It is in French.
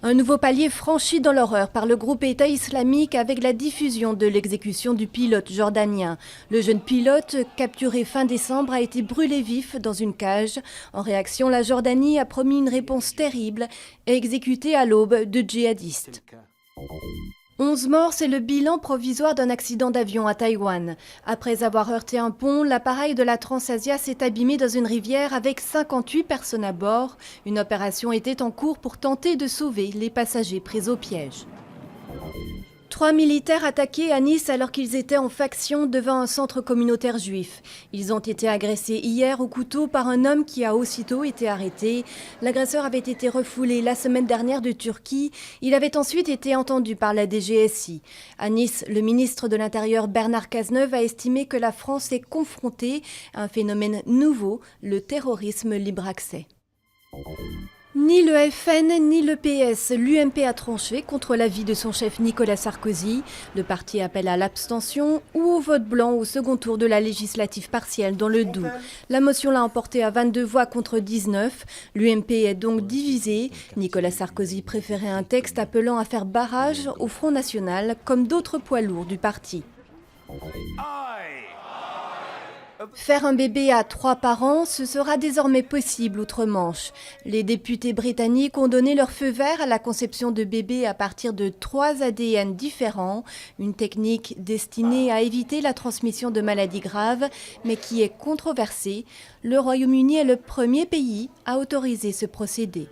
Un nouveau palier franchi dans l'horreur par le groupe État islamique avec la diffusion de l'exécution du pilote jordanien. Le jeune pilote, capturé fin décembre, a été brûlé vif dans une cage. En réaction, la Jordanie a promis une réponse terrible et exécuté à l'aube de djihadistes. 11 morts, c'est le bilan provisoire d'un accident d'avion à Taïwan. Après avoir heurté un pont, l'appareil de la Transasia s'est abîmé dans une rivière avec 58 personnes à bord. Une opération était en cours pour tenter de sauver les passagers pris au piège. 3 militaires attaqués à Nice alors qu'ils étaient en faction devant un centre communautaire juif. Ils ont été agressés hier au couteau par un homme qui a aussitôt été arrêté. L'agresseur avait été refoulé la semaine dernière de Turquie. Il avait ensuite été entendu par la DGSI. À Nice, le ministre de l'Intérieur Bernard Cazeneuve a estimé que la France est confrontée à un phénomène nouveau, le terrorisme libre accès. Ni le FN ni le PS, l'UMP a tranché contre l'avis de son chef Nicolas Sarkozy. Le parti appelle à l'abstention ou au vote blanc au second tour de la législative partielle dans le Doubs. La motion l'a emporté à 22 voix contre 19. L'UMP est donc divisée. Nicolas Sarkozy préférait un texte appelant à faire barrage au Front National comme d'autres poids lourds du parti. Faire un bébé à 3 par an, ce sera désormais possible outre-Manche. Les députés britanniques ont donné leur feu vert à la conception de bébés à partir de 3 ADN différents, une technique destinée à éviter la transmission de maladies graves, mais qui est controversée. Le Royaume-Uni est le premier pays à autoriser ce procédé.